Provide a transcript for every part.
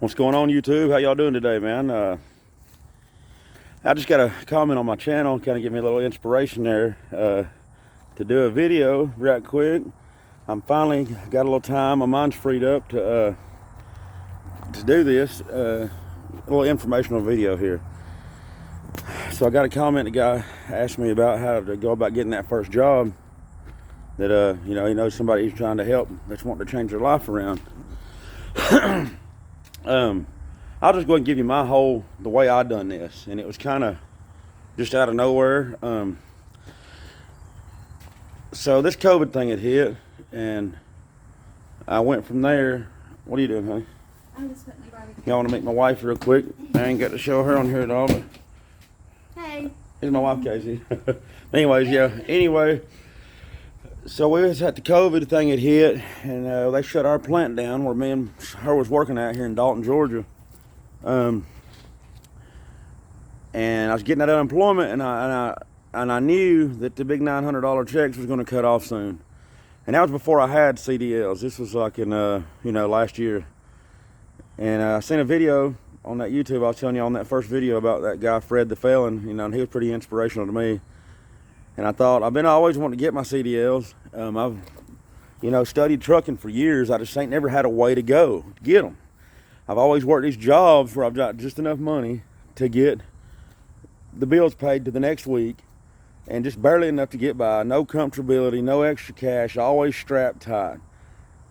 What's going on, YouTube? How y'all doing today, man? I just got a comment on my channel, kind of give me a little inspiration there to do a video right quick. I'm finally got a little time. My mind's freed up to do this. A little informational video here. So I got a comment. The guy asked me about how to go about getting that first job. That he knows somebody he's trying to help that's wanting to change their life around. I'll just go ahead and give you the way I done this, and it was kind of just out of nowhere. So this COVID thing had hit, and I went from there. What are you doing, honey? I'm just putting the barbecue. Y'all want to meet my wife real quick? I ain't got to show her on here at all, but Hey. here's my wife, Casey. Anyways, yeah. Anyway, so we was at the COVID thing had hit, and they shut our plant down where me and her was working out here in Dalton, Georgia. And I was getting that unemployment, and I knew that the big $900 checks was going to cut off soon. And that was before I had Cdls. This was like in last year. And I seen a video on that YouTube. I was telling you on that first video about that guy Fred the Felon, and he was pretty inspirational to me. And I thought, I've been always wanting to get my Cdls. I've studied trucking for years. I just ain't never had a way to go to get them. I've always worked these jobs where I've got just enough money to get the bills paid to the next week, and just barely enough to get by. No comfortability, no extra cash, always strapped tight.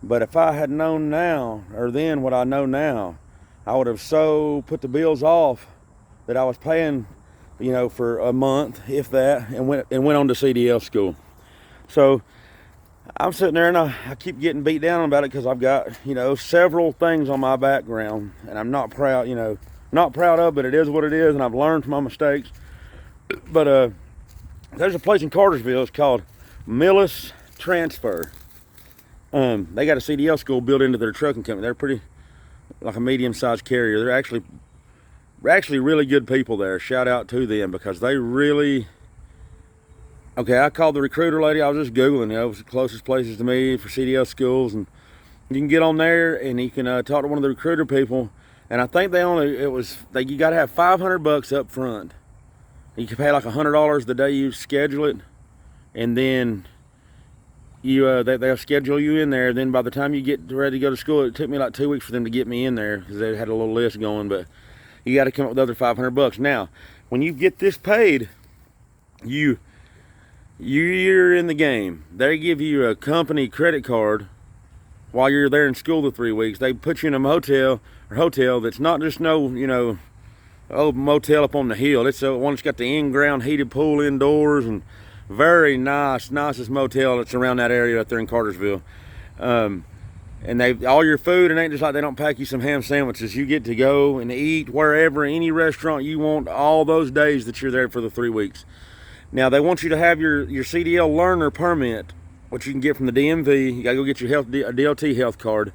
But if I had known now, or then what I know now, I would have so put the bills off that I was paying, for a month, if that, and went on to CDL school. So I'm sitting there and I keep getting beat down about it because I've got, several things on my background, and I'm not proud, not proud of, but it is what it is, and I've learned from my mistakes. But there's a place in Cartersville. It's called Millis Transfer. They got a CDL school built into their trucking company. They're pretty like a medium-sized carrier. They're actually really good people there. Shout out to them because they really. Okay, I called the recruiter lady. I was just Googling, it was the closest places to me for CDL schools, and you can get on there and you can talk to one of the recruiter people. And I think you got to have $500 up front. You can pay like $100 the day you schedule it, and then they'll schedule you in there. Then by the time you get ready to go to school, it took me like 2 weeks for them to get me in there because they had a little list going. But you got to come up with the other $500. Now, when you get this paid, you're in the game. They give you a company credit card while you're there in school the 3 weeks. They put you in a motel that's not just motel up on the hill. It's one that's got the in-ground heated pool indoors, and very nicest motel that's around that area up there in Cartersville. And all your food, and ain't just like they don't pack you some ham sandwiches. You get to go and eat wherever, any restaurant you want, all those days that you're there for the 3 weeks. Now, they want you to have your CDL learner permit, which you can get from the DMV. You gotta go get your DOT health card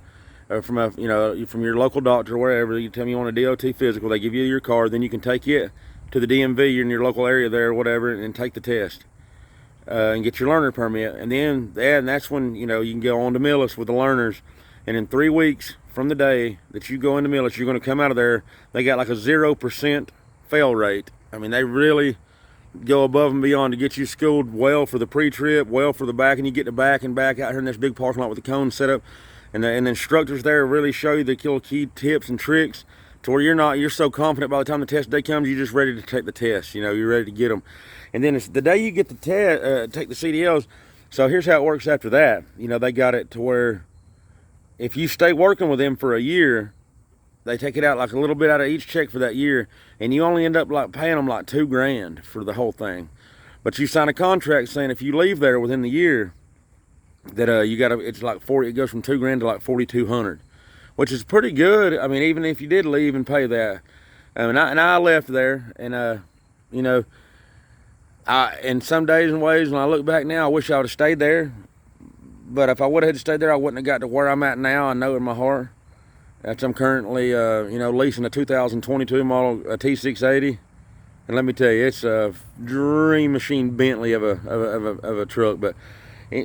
from your local doctor or wherever. You tell them you want a DOT physical. They give you your card. Then you can take it to the DMV in your local area there or whatever, and take the test and get your learner permit. And then that's when you can go on to Millis with the learners. And in 3 weeks from the day that you go into Millis, you're going to come out of there. They got like a 0% fail rate. I mean, they really go above and beyond to get you schooled well for the pre-trip, well for the back, and you get the back and back out here in this big parking lot with the cone set up, and the instructors there really show you the key tips and tricks to where you're so confident by the time the test day comes, you're just ready to take the test. You're ready to get them. And then it's the day you get the take the CDLs. So here's how it works after that. They got it to where if you stay working with them for a year, they take it out like a little bit out of each check for that year, and you only end up like paying them like $2,000 for the whole thing. But you sign a contract saying if you leave there within the year, that it's like it goes from $2,000 to like $4,200, which is pretty good. I mean, even if you did leave and pay that, and I left there, and in some days and ways when I look back now, I wish I would have stayed there. But if I would have stayed there, I wouldn't have got to where I'm at now. I know in my heart. I'm currently, leasing a 2022 model T680, and let me tell you, it's a dream machine Bentley of a truck. But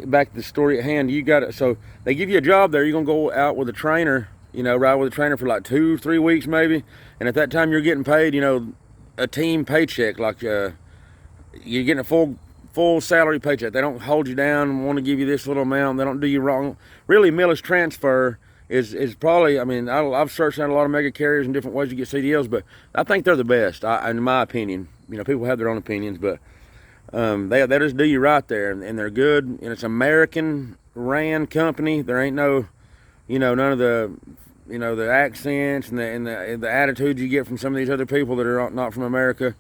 back to the story at hand, you got it. So they give you a job there. You're gonna go out with a trainer You know, ride with a trainer for like 2-3 weeks maybe, and at that time you're getting paid, you know, a team paycheck. Like you're getting a full salary paycheck. They don't hold you down and want to give you this little amount. They don't do you wrong. Really, millis transfer is probably, I mean, I've searched out a lot of mega carriers and different ways to get CDLs, but I think they're the best, in my opinion. You know, people have their own opinions, but they just do you right there, and they're good. And it's American ran company. There ain't no, you know, none of the, you know, the accents and the attitudes you get from some of these other people that are not from America.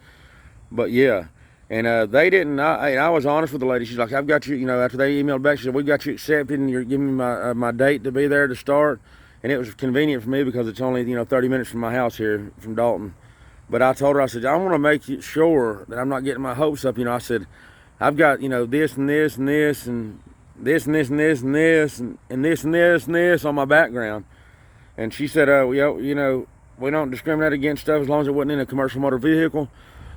But yeah. And they didn't. I was honest with the lady. She's like, "I've got you." You know, after they emailed back, she said, "We've got you accepted, and you're giving me my date to be there to start." And it was convenient for me because it's only, you know, 30 minutes from my house here from Dalton. But I told her, I said, "I want to make sure that I'm not getting my hopes up." You know, I said, "I've got, you know, this and this and this and this and this and this and this and this and this and this on my background." And she said, you know, we don't discriminate against stuff as long as it wasn't in a commercial motor vehicle.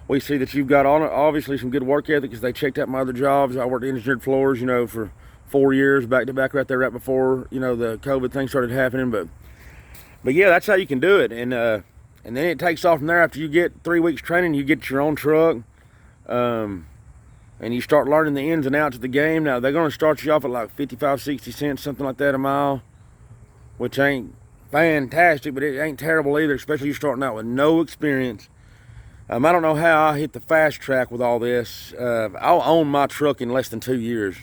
We see that you've got obviously some good work ethic, because they checked out my other jobs. I worked engineered floors, you know, for 4 years back to back right there, right before, you know, the COVID thing started happening. But yeah, that's how you can do it. And then it takes off from there. After you get 3 weeks training, you get your own truck, and you start learning the ins and outs of the game. Now they're going to start you off at like 55-60 cents, something like that a mile, which ain't fantastic, but it ain't terrible either, especially you're starting out with no experience. I don't know how I hit the fast track with all this. I'll own my truck in less than 2 years,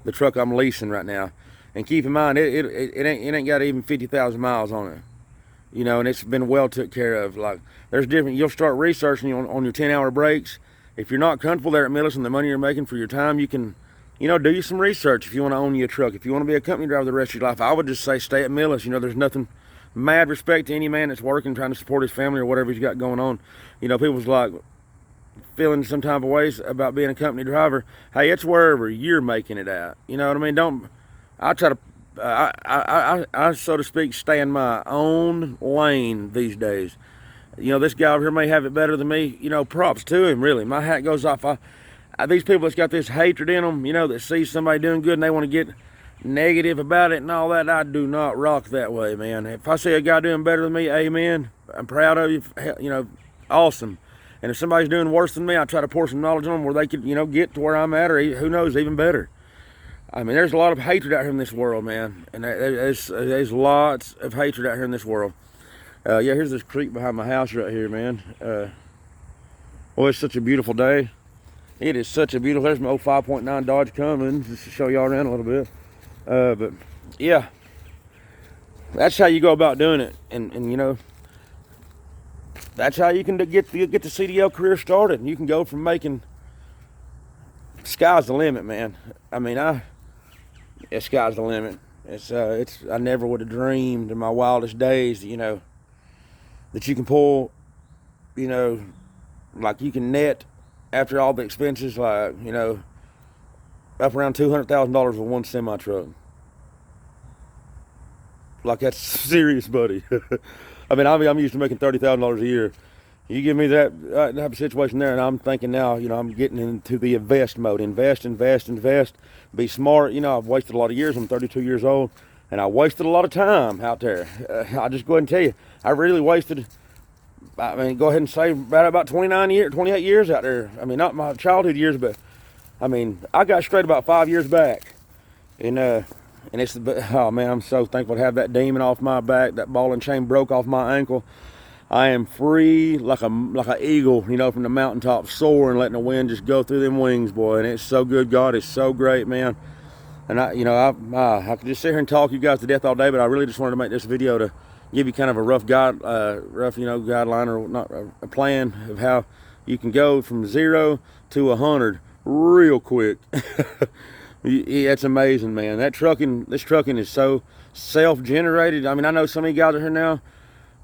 the truck I'm leasing right now. And keep in mind, it ain't got even 50,000 miles on it. You know, and it's been well took care of. Like, there's different, you'll start researching on your 10-hour breaks. If you're not comfortable there at Millis and the money you're making for your time, you can, you know, do you some research if you want to own you a truck. If you want to be a company driver the rest of your life, I would just say stay at Millis. You know, there's nothing, mad respect to any man that's working, trying to support his family or whatever he's got going on. You know, people's like feeling some type of ways about being a company driver. Hey, it's wherever you're making it at. You know what I mean? I try to, I so to speak, stay in my own lane these days. You know, this guy over here may have it better than me. You know, props to him, really. My hat goes off. These people that's got this hatred in them, you know, that see somebody doing good and they want to get negative about it and all that, I do not rock that way, man. If I see a guy doing better than me, amen. I'm proud of you. You know, awesome. And if somebody's doing worse than me, I try to pour some knowledge on them where they could, you know, get to where I'm at, or who knows, even better. I mean, there's a lot of hatred out here in this world, man. And there's lots of hatred out here in this world. Yeah, here's this creek behind my house right here, man. Well, it's such a beautiful day. It is such a beautiful, there's my old 5.9 Dodge Cummins, just to show y'all around a little bit. But yeah, that's how you go about doing it. And you know, that's how you can get the CDL career started. You can go from making, sky's the limit, man. I mean, sky's the limit. I never would have dreamed in my wildest days, you know, that you can pull, you know, like you can net after all the expenses, like, you know, up around $200,000 with one semi truck. Like, that's serious, buddy. I mean, I'm used to making $30,000 a year. You give me that type of situation there, and I'm thinking now, you know, I'm getting into the invest mode. Invest. Be smart. You know, I've wasted a lot of years. I'm 32 years old, and I wasted a lot of time out there. I'll just go ahead and tell you, I really wasted, I mean, go ahead and say about 28 years out there. I mean, not my childhood years, but I mean, I got straight about 5 years back. And it's, oh man, I'm so thankful to have that demon off my back. That ball and chain broke off my ankle. I am free like an eagle, you know, from the mountaintop, soaring, letting the wind just go through them wings, boy. And it's so good. God is so great, man. And I could just sit here and talk you guys to death all day, but I really just wanted to make this video to give you kind of a rough guideline, or not, a plan of how you can go from 0 to 100 real quick. It's amazing, man. This trucking is so self-generated. I mean, I know some of you guys are here now,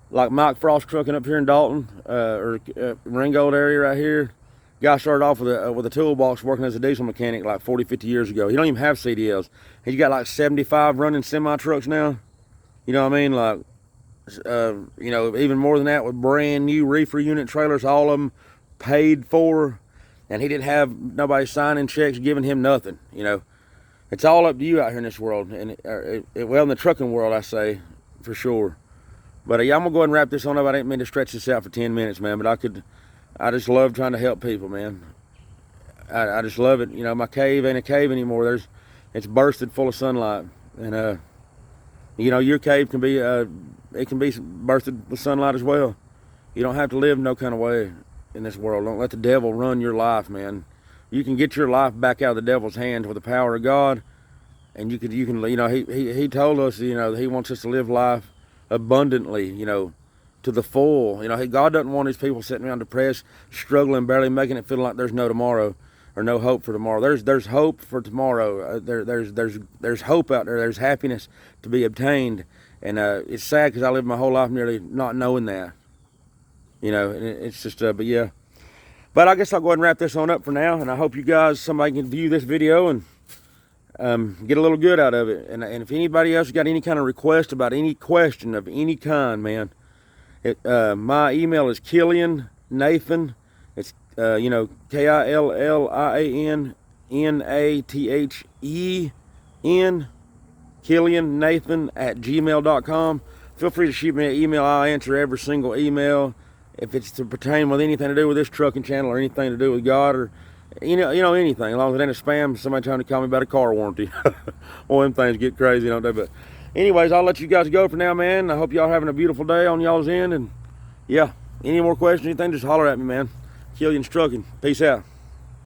like Mike Frost trucking up here in Dalton, or Ringgold area right here. Guy started off with a toolbox working as a diesel mechanic like 40-50 years ago. He don't even have CDLs. He's got like 75 running semi trucks now. You know what I mean? Like, you know, even more than that, with brand new reefer unit trailers, all of them paid for, and he didn't have nobody signing checks giving him nothing. You know, it's all up to you out here in this world, and well, in the trucking world, I say, for sure. But yeah, I'm gonna go ahead and wrap this on up. I didn't mean to stretch this out for 10 minutes, man, but I just love trying to help people, man. I just love it. You know, my cave ain't a cave anymore. It's bursted full of sunlight, and you know, your cave can be it can be bursted with sunlight as well. You don't have to live no kind of way in this world. Don't let the devil run your life, man. You can get your life back out of the devil's hands with the power of God, and you can you know, he told us, you know, he wants us to live life abundantly, you know, to the full. You know, God doesn't want his people sitting around depressed, struggling, barely making it feel like there's no tomorrow or no hope for tomorrow. There's hope for tomorrow. There's hope out there. There's happiness to be obtained, and it's sad because I lived my whole life nearly not knowing that. You know, and it's just but yeah. But I guess I'll go ahead and wrap this on up for now, and I hope you guys, somebody can view this video and get a little good out of it. And if anybody else got any kind of request about any question of any kind, man, my email is Killian Nathan. It's you know, KILLIAN NATHEN, Killian Nathan @gmail.com. Feel free to shoot me an email. I'll answer every single email. If it's to pertain with anything to do with this trucking channel or anything to do with God or you know anything, as long as it ain't a spam, somebody trying to call me about a car warranty. Well, them things get crazy, don't they? But anyways, I'll let you guys go for now, man. I hope y'all having a beautiful day on y'all's end. And yeah, any more questions, anything, just holler at me, man. Killian's Trucking. Peace out.